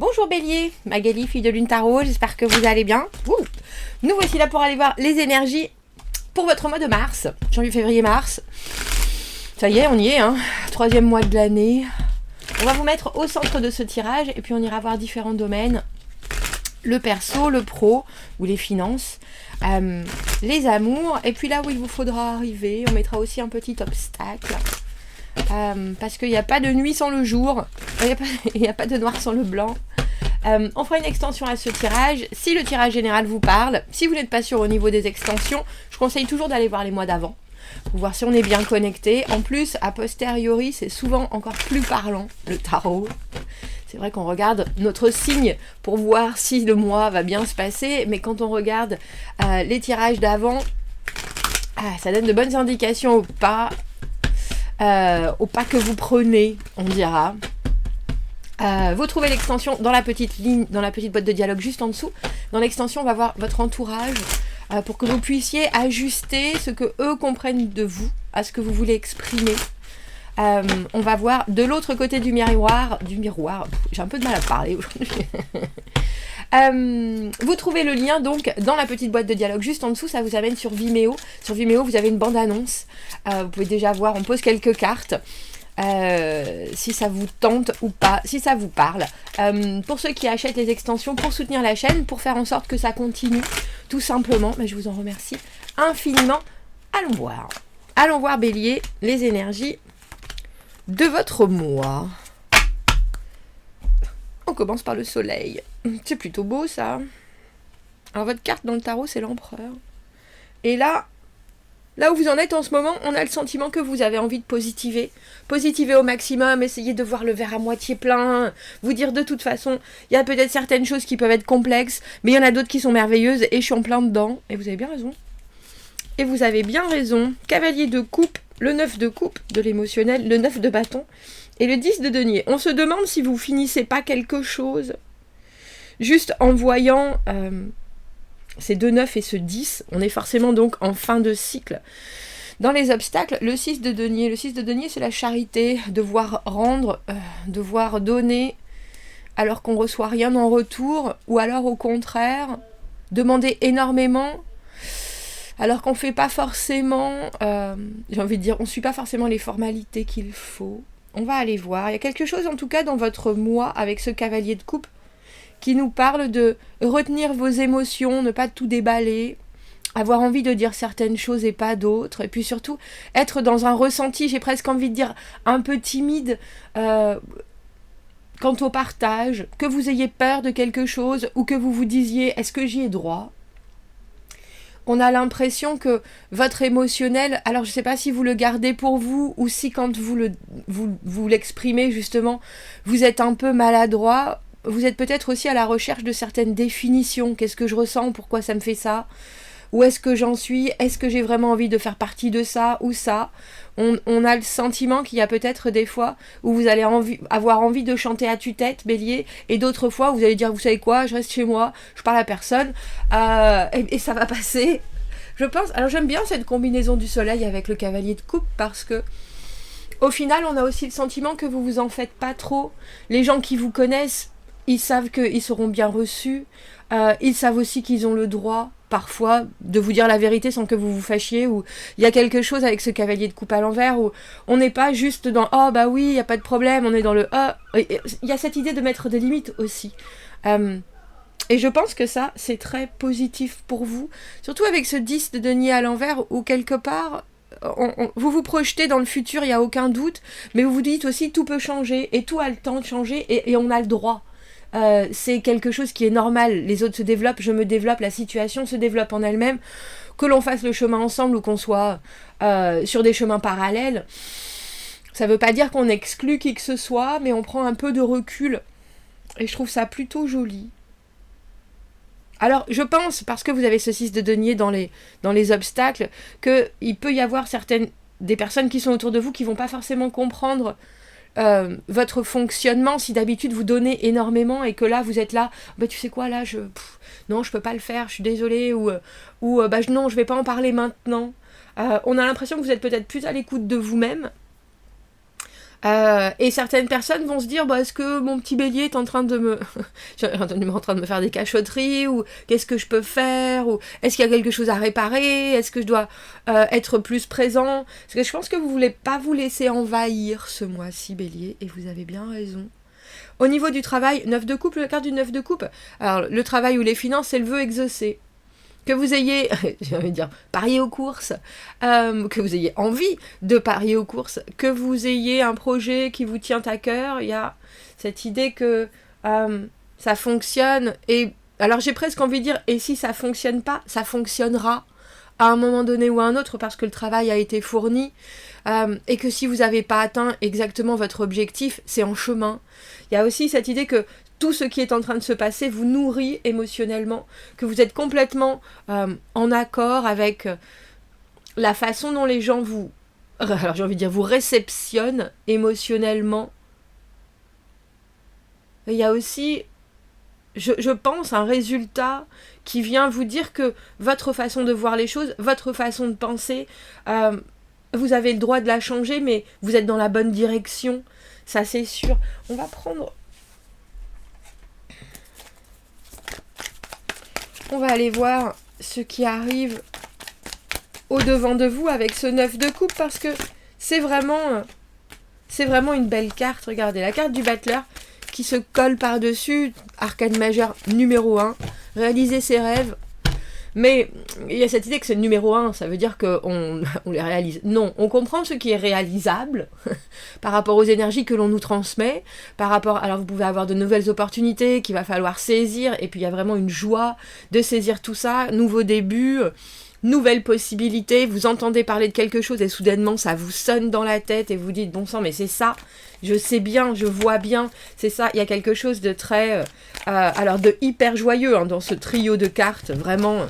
Bonjour Bélier, Magali, fille de Lune Tarot, j'espère que vous allez bien. Nous voici là pour aller voir les énergies pour votre mois de mars, janvier, février, mars. Ça y est, on y est, hein. 3e mois de l'année. On va vous mettre au centre de ce tirage et puis on ira voir différents domaines. Le perso, le pro ou les finances, les amours. Et puis là où il vous faudra arriver, on mettra aussi un petit obstacle. Parce qu'il n'y a pas de nuit sans le jour, il n'y a pas de noir sans le blanc. On fera une extension à ce tirage. Si le tirage général vous parle, si vous n'êtes pas sûr au niveau des extensions, je conseille toujours d'aller voir les mois d'avant pour voir si on est bien connecté. En plus, a posteriori, c'est souvent encore plus parlant, le tarot. C'est vrai qu'on regarde notre signe pour voir si le mois va bien se passer, mais quand on regarde les tirages d'avant, ça donne de bonnes indications au pas que vous prenez, on dira. Vous trouvez l'extension dans la petite ligne, dans la petite boîte de dialogue juste en dessous. Dans l'extension, on va voir votre entourage pour que vous puissiez ajuster ce que eux comprennent de vous, à ce que vous voulez exprimer. On va voir de l'autre côté du miroir, j'ai un peu de mal à parler aujourd'hui. Vous trouvez le lien donc dans la petite boîte de dialogue juste en dessous, ça vous amène sur Vimeo. Sur Vimeo, vous avez une bande-annonce. Vous pouvez déjà voir, on pose quelques cartes. Si ça vous tente ou pas, si ça vous parle. Pour ceux qui achètent les extensions, pour soutenir la chaîne, pour faire en sorte que ça continue, tout simplement, je vous en remercie infiniment. Allons voir Bélier, les énergies de votre mois. On commence par le soleil. C'est plutôt beau ça. Alors votre carte dans le tarot, c'est l'empereur. Et là où vous en êtes en ce moment, on a le sentiment que vous avez envie de positiver. Positiver au maximum, essayer de voir le verre à moitié plein. Vous dire de toute façon, il y a peut-être certaines choses qui peuvent être complexes, mais il y en a d'autres qui sont merveilleuses et je suis en plein dedans. Et vous avez bien raison. Et vous avez bien raison. Cavalier de coupe, le 9 de coupe, de l'émotionnel, le 9 de bâton et le 10 de denier. On se demande si vous finissez pas quelque chose. Juste en voyant ces 2 9 et ce 10, on est forcément donc en fin de cycle. Dans les obstacles, le 6 de denier. Le 6 de denier, c'est la charité, devoir rendre, devoir donner alors qu'on ne reçoit rien en retour, ou alors au contraire, demander énormément alors qu'on ne fait pas forcément, j'ai envie de dire, on ne suit pas forcément les formalités qu'il faut. On va aller voir. Il y a quelque chose en tout cas dans votre moi avec ce cavalier de coupe qui nous parle de retenir vos émotions, ne pas tout déballer, avoir envie de dire certaines choses et pas d'autres, et puis surtout être dans un ressenti, j'ai presque envie de dire un peu timide quant au partage, que vous ayez peur de quelque chose ou que vous vous disiez est-ce que j'y ai droit ? On a l'impression que votre émotionnel, alors je ne sais pas si vous le gardez pour vous ou si quand vous l'exprimez justement, vous êtes un peu maladroit. Vous êtes peut-être aussi à la recherche de certaines définitions. Qu'est-ce que je ressens ? Pourquoi ça me fait ça ? Où est-ce que j'en suis ? Est-ce que j'ai vraiment envie de faire partie de ça ou ça ? On a le sentiment qu'il y a peut-être des fois où vous allez avoir envie de chanter à tue-tête, Bélier, et d'autres fois où vous allez dire, vous savez quoi, je reste chez moi, je parle à personne, et ça va passer. Je pense, alors j'aime bien cette combinaison du soleil avec le cavalier de coupe parce que au final, on a aussi le sentiment que vous vous en faites pas trop. Les gens qui vous connaissent, ils savent qu'ils seront bien reçus. Ils savent aussi qu'ils ont le droit, parfois, de vous dire la vérité sans que vous vous fâchiez. Ou il y a quelque chose avec ce cavalier de coupe à l'envers où on n'est pas juste dans « Oh, bah oui, il n'y a pas de problème », on est dans le « Ah ». Il y a cette idée de mettre des limites aussi. Et je pense que ça, c'est très positif pour vous. Surtout avec ce 10 de denier à l'envers où quelque part... vous vous projetez dans le futur, il n'y a aucun doute, mais vous vous dites aussi tout peut changer et tout a le temps de changer et on a le droit. C'est quelque chose qui est normal, les autres se développent, je me développe, la situation se développe en elle-même, que l'on fasse le chemin ensemble ou qu'on soit sur des chemins parallèles, ça ne veut pas dire qu'on exclut qui que ce soit, mais on prend un peu de recul et je trouve ça plutôt joli. Alors, je pense, parce que vous avez ce 6 de denier dans les obstacles, qu'il peut y avoir des personnes qui sont autour de vous qui ne vont pas forcément comprendre votre fonctionnement. Si d'habitude vous donnez énormément et que là, vous êtes là, bah, tu sais quoi, là, non, je peux pas le faire, je suis désolée, ou non, je vais pas en parler maintenant. On a l'impression que vous êtes peut-être plus à l'écoute de vous-même. Et certaines personnes vont se dire, bah, est-ce que mon petit bélier est en train de me... en train de me faire des cachotteries, ou qu'est-ce que je peux faire, ou est-ce qu'il y a quelque chose à réparer, est-ce que je dois être plus présent? Parce que je pense que vous voulez pas vous laisser envahir ce mois-ci, bélier, et vous avez bien raison. Au niveau du travail, 9 de coupe, la carte du 9 de coupe. Alors, le travail ou les finances, c'est le vœu exaucé. Que vous ayez, j'ai envie de dire, parier aux courses, que vous ayez envie de parier aux courses, que vous ayez un projet qui vous tient à cœur, il y a cette idée que ça fonctionne. Et alors j'ai presque envie de dire, et si ça fonctionne pas, ça fonctionnera à un moment donné ou à un autre, parce que le travail a été fourni, et que si vous n'avez pas atteint exactement votre objectif, c'est en chemin. Il y a aussi cette idée que tout ce qui est en train de se passer vous nourrit émotionnellement, que vous êtes complètement en accord avec la façon dont les gens vous, alors j'ai envie de dire, vous réceptionnent émotionnellement. Et il y a aussi, je pense, un résultat qui vient vous dire que votre façon de voir les choses, votre façon de penser, vous avez le droit de la changer, mais vous êtes dans la bonne direction, ça c'est sûr. On va prendre... On va aller voir ce qui arrive au-devant de vous avec ce 9 de coupe, parce que c'est vraiment une belle carte. Regardez, la carte du battleur qui se colle par-dessus, arcane majeur numéro 1, réaliser ses rêves. Mais il y a cette idée que c'est le numéro 1, ça veut dire qu'on les réalise. Non, on comprend ce qui est réalisable par rapport aux énergies que l'on nous transmet, par rapport... Alors vous pouvez avoir de nouvelles opportunités qu'il va falloir saisir, et puis il y a vraiment une joie de saisir tout ça, nouveau début, nouvelles possibilités, vous entendez parler de quelque chose et soudainement ça vous sonne dans la tête et vous dites bon sang mais c'est ça, je sais bien, je vois bien, c'est ça, il y a quelque chose de très, alors de hyper joyeux hein, dans ce trio de cartes, vraiment.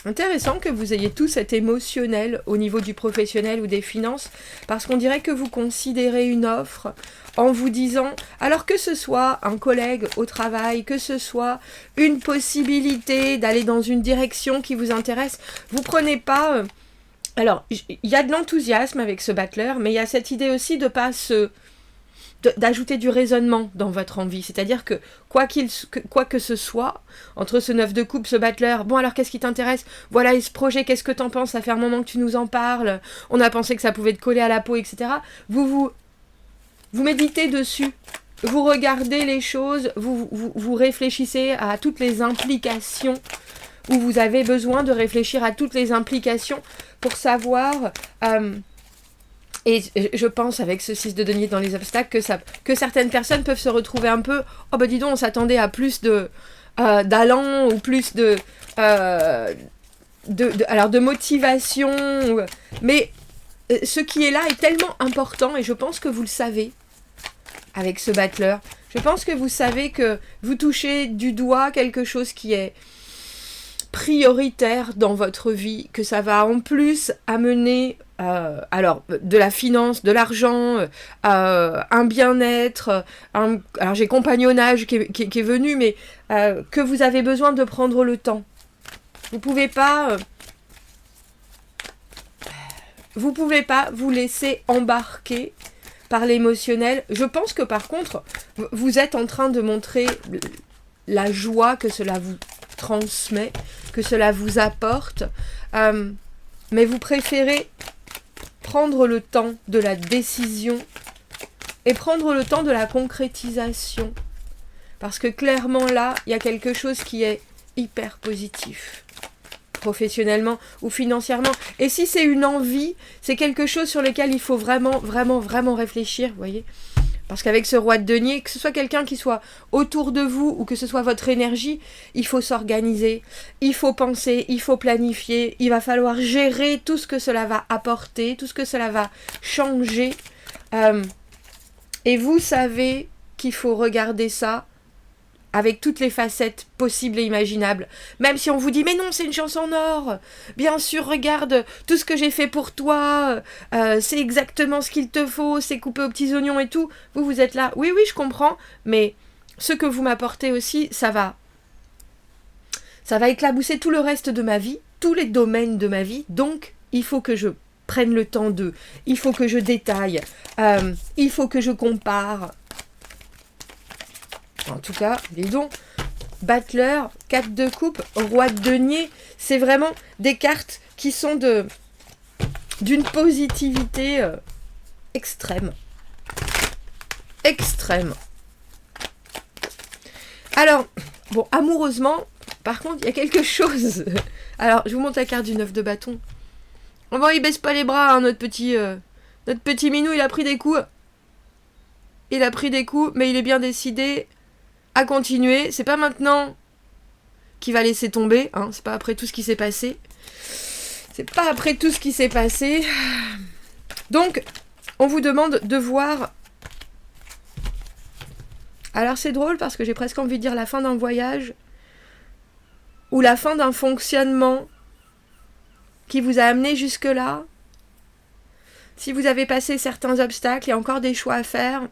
Intéressant que vous ayez tout cet émotionnel au niveau du professionnel ou des finances, parce qu'on dirait que vous considérez une offre en vous disant, alors que ce soit un collègue au travail, que ce soit une possibilité d'aller dans une direction qui vous intéresse, vous prenez pas... alors, il y a de l'enthousiasme avec ce battleur, mais il y a cette idée aussi de pas se... d'ajouter du raisonnement dans votre envie, c'est-à-dire que quoi que ce soit, entre ce 9 de coupe, ce battleur, bon alors qu'est-ce qui t'intéresse, voilà, et ce projet, qu'est-ce que t'en penses, ça fait un moment que tu nous en parles, on a pensé que ça pouvait te coller à la peau, etc. Vous méditez dessus, vous regardez les choses, vous réfléchissez à toutes les implications, où vous avez besoin de réfléchir à toutes les implications pour savoir... et je pense, avec ce 6 de denier dans les obstacles, que certaines personnes peuvent se retrouver un peu... Oh bah dis donc, on s'attendait à plus d'allant, ou plus de motivation. Mais ce qui est là est tellement important, et je pense que vous le savez, avec ce battleur. Je pense que vous savez que vous touchez du doigt quelque chose qui est prioritaire dans votre vie, que ça va en plus amener... alors, de la finance, de l'argent, un bien-être, alors j'ai compagnonnage qui est venu, mais que vous avez besoin de prendre le temps. Vous pouvez pas vous laisser embarquer par l'émotionnel. Je pense que par contre, vous êtes en train de montrer la joie que cela vous transmet, que cela vous apporte, mais vous préférez prendre le temps de la décision et prendre le temps de la concrétisation. Parce que clairement là, il y a quelque chose qui est hyper positif, professionnellement ou financièrement. Et si c'est une envie, c'est quelque chose sur lequel il faut vraiment, vraiment, vraiment réfléchir, vous voyez. Parce qu'avec ce roi de denier, que ce soit quelqu'un qui soit autour de vous ou que ce soit votre énergie, il faut s'organiser, il faut penser, il faut planifier, il va falloir gérer tout ce que cela va apporter, tout ce que cela va changer. Et vous savez qu'il faut regarder ça avec toutes les facettes possibles et imaginables. Même si on vous dit « Mais non, c'est une chance en or ! Bien sûr, regarde tout ce que j'ai fait pour toi, c'est exactement ce qu'il te faut, c'est coupé aux petits oignons et tout. » Vous êtes là « Oui, oui, je comprends, mais ce que vous m'apportez aussi, ça va éclabousser tout le reste de ma vie. tous les domaines de ma vie, donc il faut que je prenne le temps d'eux, il faut que je détaille, il faut que je compare. En tout cas, dis donc, Battleur, 4 de coupe, roi de denier, c'est vraiment des cartes qui sont d'une positivité extrême. Extrême. Alors, bon, amoureusement, par contre, il y a quelque chose. Alors, je vous montre la carte du 9 de bâton. Bon, il baisse pas les bras, hein, notre petit minou, il a pris des coups. Il a pris des coups, mais il est bien décidé à continuer. C'est pas maintenant qu'il va laisser tomber, hein, c'est pas après tout ce qui s'est passé. C'est pas après tout ce qui s'est passé. Donc, on vous demande de voir... Alors c'est drôle parce que j'ai presque envie de dire la fin d'un voyage ou la fin d'un fonctionnement qui vous a amené jusque-là. Si vous avez passé certains obstacles, il y a encore des choix à faire.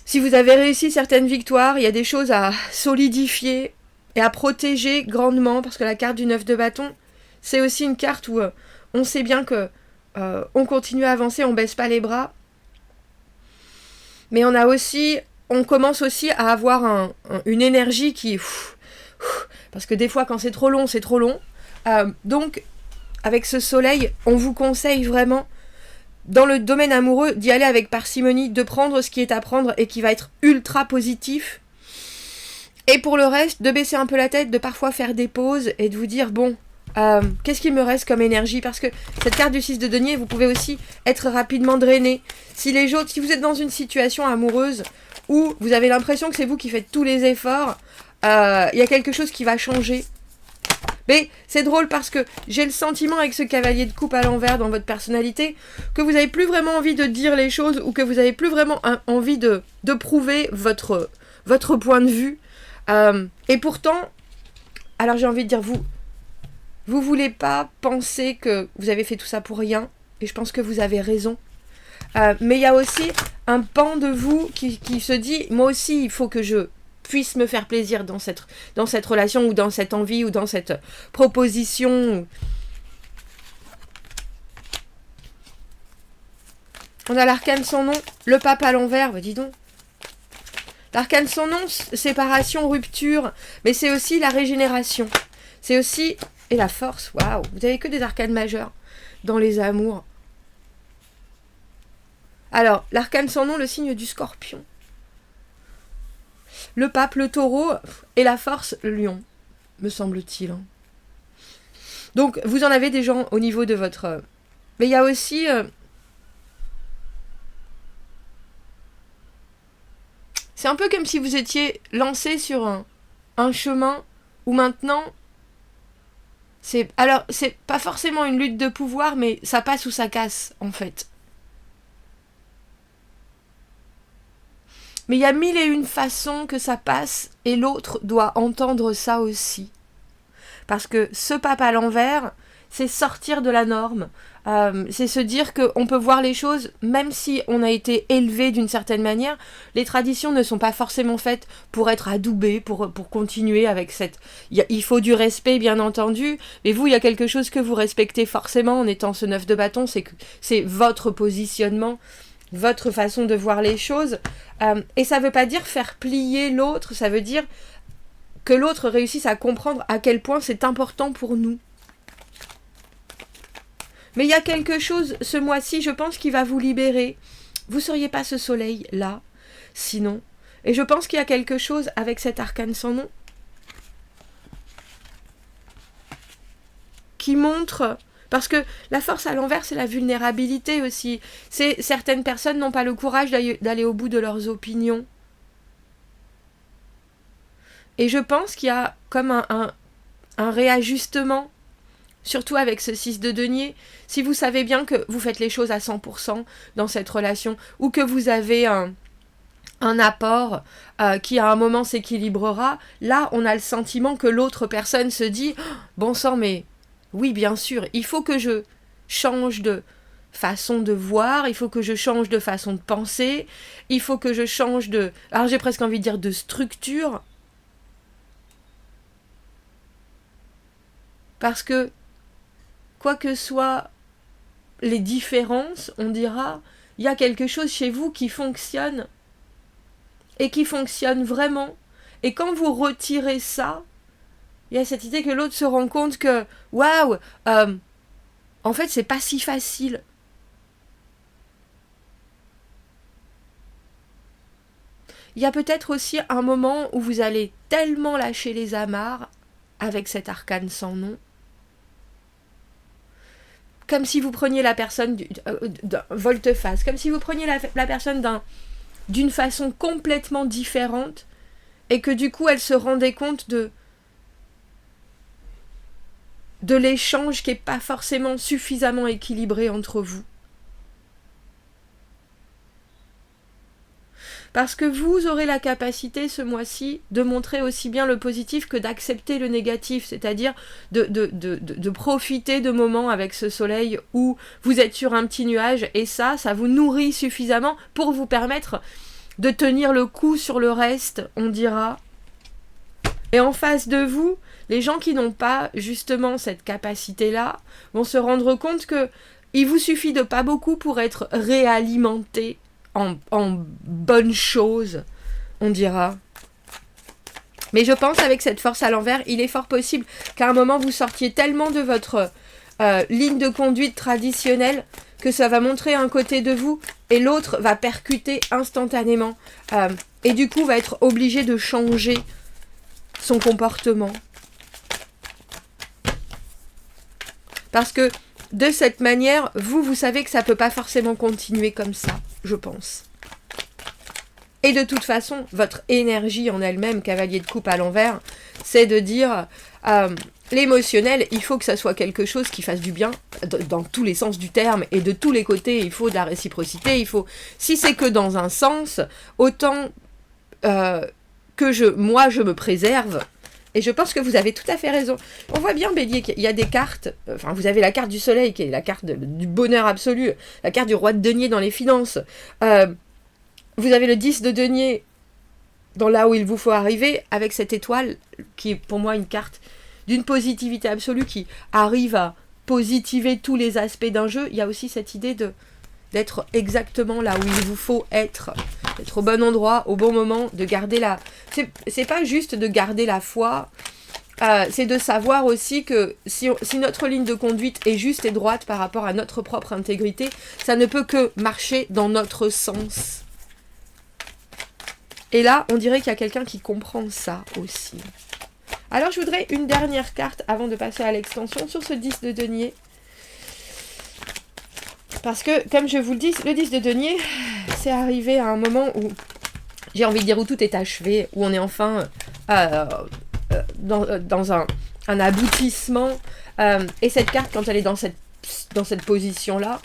Si vous avez réussi certaines victoires, il y a des choses à solidifier et à protéger grandement, parce que la carte du 9 de bâton, c'est aussi une carte où on sait bien que on continue à avancer, on baisse pas les bras. Mais on commence aussi à avoir une énergie qui... parce que des fois, quand c'est trop long, c'est trop long. Donc, avec ce soleil, on vous conseille vraiment, dans le domaine amoureux, d'y aller avec parcimonie, de prendre ce qui est à prendre et qui va être ultra positif. Et pour le reste, de baisser un peu la tête, de parfois faire des pauses et de vous dire, bon, qu'est-ce qu'il me reste comme énergie? Parce que cette carte du 6 de denier, vous pouvez aussi être rapidement drainé. Si vous êtes dans une situation amoureuse où vous avez l'impression que c'est vous qui faites tous les efforts, il y a quelque chose qui va changer. Mais c'est drôle parce que j'ai le sentiment avec ce cavalier de coupe à l'envers dans votre personnalité que vous n'avez plus vraiment envie de dire les choses ou que vous n'avez plus vraiment envie de prouver votre point de vue. Et pourtant, alors j'ai envie de dire, vous voulez pas penser que vous avez fait tout ça pour rien, et je pense que vous avez raison. Mais il y a aussi un pan de vous qui se dit, moi aussi, il faut que je puisse me faire plaisir dans cette relation, ou dans cette envie, ou dans cette proposition. On a l'arcane sans nom, le pape à l'envers, dis donc. L'arcane sans nom, séparation, rupture, mais c'est aussi la régénération. C'est aussi... Et la force, waouh, vous avez que des arcanes majeures dans les amours. Alors, l'arcane sans nom, le signe du scorpion. Le pape, le taureau, et la force, le lion, me semble-t-il. Donc, vous en avez des gens au niveau de votre... Mais il y a aussi... C'est un peu comme si vous étiez lancé sur un chemin où maintenant... Alors, c'est pas forcément une lutte de pouvoir, mais ça passe ou ça casse, en fait. Mais il y a 1001 façons que ça passe, et l'autre doit entendre ça aussi. Parce que ce pape à l'envers, c'est sortir de la norme. C'est se dire qu'on peut voir les choses, même si on a été élevé d'une certaine manière. Les traditions ne sont pas forcément faites pour être adoubées, pour continuer avec cette... Il faut du respect, bien entendu, mais vous, il y a quelque chose que vous respectez forcément en étant ce 9 de bâton, c'est votre positionnement, votre façon de voir les choses. Et ça ne veut pas dire faire plier l'autre, ça veut dire que l'autre réussisse à comprendre à quel point c'est important pour nous. Mais il y a quelque chose, ce mois-ci, je pense, qui va vous libérer. Vous ne seriez pas ce soleil-là, sinon. Et je pense qu'il y a quelque chose avec cet arcane sans nom qui montre... Parce que la force à l'envers, c'est la vulnérabilité aussi. Certaines personnes n'ont pas le courage d'aller au bout de leurs opinions. Et je pense qu'il y a comme un réajustement, surtout avec ce 6 de denier. Si vous savez bien que vous faites les choses à 100% dans cette relation, ou que vous avez un apport qui à un moment s'équilibrera, là on a le sentiment que l'autre personne se dit oh, « Bon sang, mais oui bien sûr, il faut que je change de façon de voir, il faut que je change de façon de penser, il faut que je change de... » Alors j'ai presque envie de dire de structure. Parce que, quoi que soient les différences, on dira, il y a quelque chose chez vous qui fonctionne, et qui fonctionne vraiment. Et quand vous retirez ça, il y a cette idée que l'autre se rend compte que, waouh, en fait, c'est pas si facile. Il y a peut-être aussi un moment où vous allez tellement lâcher les amarres avec cet arcane sans nom, comme si vous preniez la personne d'un volte-face, comme si vous preniez la personne d'une façon complètement différente, et que du coup elle se rendait compte de l'échange qui n'est pas forcément suffisamment équilibré entre vous. Parce que vous aurez la capacité ce mois-ci de montrer aussi bien le positif que d'accepter le négatif, c'est-à-dire de profiter de moments avec ce soleil où vous êtes sur un petit nuage, et ça vous nourrit suffisamment pour vous permettre de tenir le coup sur le reste, on dira. Et en face de vous, les gens qui n'ont pas justement cette capacité-là vont se rendre compte que il vous suffit de pas beaucoup pour être réalimenté en bonnes choses, on dira. Mais je pense avec cette force à l'envers, il est fort possible qu'à un moment vous sortiez tellement de votre ligne de conduite traditionnelle que ça va montrer un côté de vous et l'autre va percuter instantanément et du coup va être obligé de changer son comportement. Parce que de cette manière, vous savez que ça peut pas forcément continuer comme ça, je pense. Et de toute façon, votre énergie en elle-même, cavalier de coupe à l'envers, c'est de dire l'émotionnel, il faut que ça soit quelque chose qui fasse du bien dans tous les sens du terme et de tous les côtés. Il faut de la réciprocité. Il faut, si c'est que dans un sens, autant que moi je me préserve. Et je pense que vous avez tout à fait raison. On voit bien, Bélier, qu'il y a des cartes. Enfin, vous avez la carte du soleil, qui est la carte du bonheur absolu. La carte du roi de denier dans les finances. Vous avez le 10 de denier dans là où il vous faut arriver, avec cette étoile, qui est pour moi une carte d'une positivité absolue, qui arrive à positiver tous les aspects d'un jeu. Il y a aussi cette idée d'être exactement là où il vous faut être. D'être au bon endroit, au bon moment, de garder la... C'est pas juste de garder la foi, c'est de savoir aussi que si notre ligne de conduite est juste et droite par rapport à notre propre intégrité, ça ne peut que marcher dans notre sens. Et là, on dirait qu'il y a quelqu'un qui comprend ça aussi. Alors, je voudrais une dernière carte avant de passer à l'extension sur ce 10 de denier. Parce que, comme je vous le dis, le 10 de denier, c'est arrivé à un moment où, j'ai envie de dire, où tout est achevé, où on est enfin dans un aboutissement. Et cette carte, quand elle est dans cette position-là,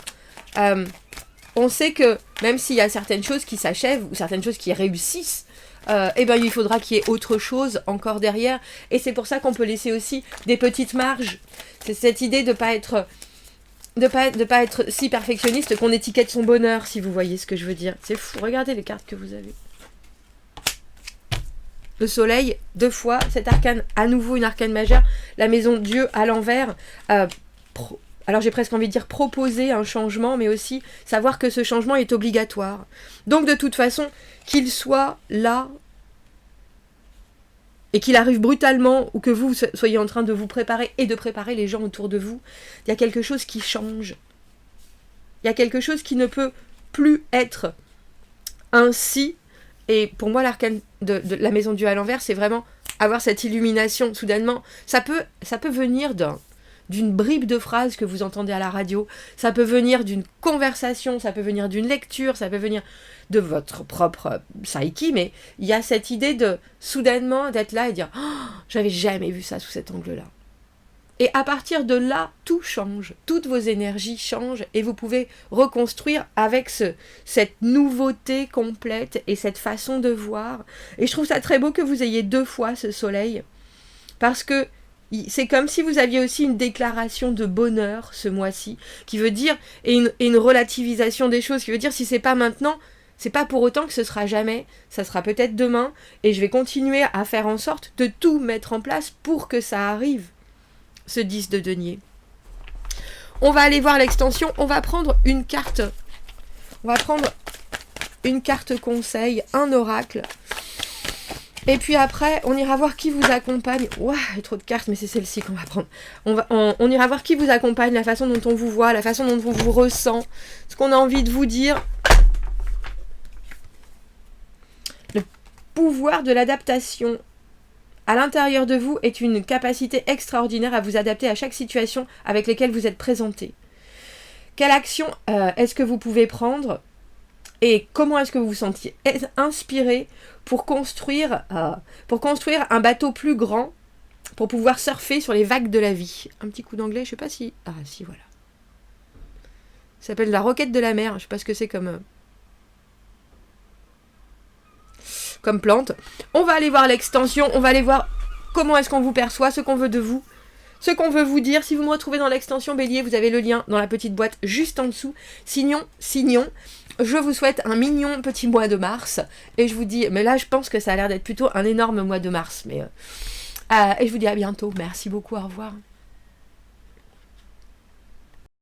on sait que même s'il y a certaines choses qui s'achèvent ou certaines choses qui réussissent, il faudra qu'il y ait autre chose encore derrière. Et c'est pour ça qu'on peut laisser aussi des petites marges. C'est cette idée de pas être si perfectionniste qu'on étiquette son bonheur, si vous voyez ce que je veux dire. C'est fou, regardez les cartes que vous avez. Le soleil, 2 fois, cet arcane, à nouveau une arcane majeure, la maison Dieu à l'envers, alors j'ai presque envie de dire proposer un changement, mais aussi savoir que ce changement est obligatoire. Donc de toute façon, qu'il soit là, et qu'il arrive brutalement, ou que vous soyez en train de vous préparer et de préparer les gens autour de vous, il y a quelque chose qui change. Il y a quelque chose qui ne peut plus être ainsi. Et pour moi, l'arcane de la maison Dieu à l'envers, c'est vraiment avoir cette illumination soudainement. Ça peut venir d'une bribe de phrase que vous entendez à la radio, ça peut venir d'une conversation, ça peut venir d'une lecture, ça peut venir de votre propre psyche, mais il y a cette idée de soudainement d'être là et dire « Oh, j'avais jamais vu ça sous cet angle-là ». Et à partir de là, tout change, toutes vos énergies changent et vous pouvez reconstruire avec cette nouveauté complète et cette façon de voir. Et je trouve ça très beau que vous ayez 2 fois ce soleil, parce que c'est comme si vous aviez aussi une déclaration de bonheur ce mois-ci, qui veut dire, et une relativisation des choses, qui veut dire si c'est pas maintenant, c'est pas pour autant que ce sera jamais, ça sera peut-être demain, et je vais continuer à faire en sorte de tout mettre en place pour que ça arrive. ce 10 de denier. On va aller voir l'extension. On va prendre une carte. On va prendre une carte conseil, un oracle. Et puis après, on ira voir qui vous accompagne. Ouah, il y a trop de cartes, mais c'est celle-ci qu'on va prendre. On ira voir qui vous accompagne, la façon dont on vous voit, la façon dont on vous ressent, ce qu'on a envie de vous dire. Le pouvoir de l'adaptation à l'intérieur de vous est une capacité extraordinaire à vous adapter à chaque situation avec laquelle vous êtes présenté. Quelle action est-ce que vous pouvez prendre et comment est-ce que vous vous sentiez inspiré pour construire un bateau plus grand pour pouvoir surfer sur les vagues de la vie. Un petit coup d'anglais, je sais pas si... Ah si, voilà. Ça s'appelle la roquette de la mer, je sais pas ce que c'est comme plante. On va aller voir l'extension, on va aller voir comment est-ce qu'on vous perçoit, ce qu'on veut de vous, ce qu'on veut vous dire. Si vous me retrouvez dans l'extension Bélier, vous avez le lien dans la petite boîte juste en dessous. Sinon, je vous souhaite un mignon petit mois de mars. Et je vous dis, mais là je pense que ça a l'air d'être plutôt un énorme mois de mars. Et je vous dis à bientôt. Merci beaucoup, au revoir.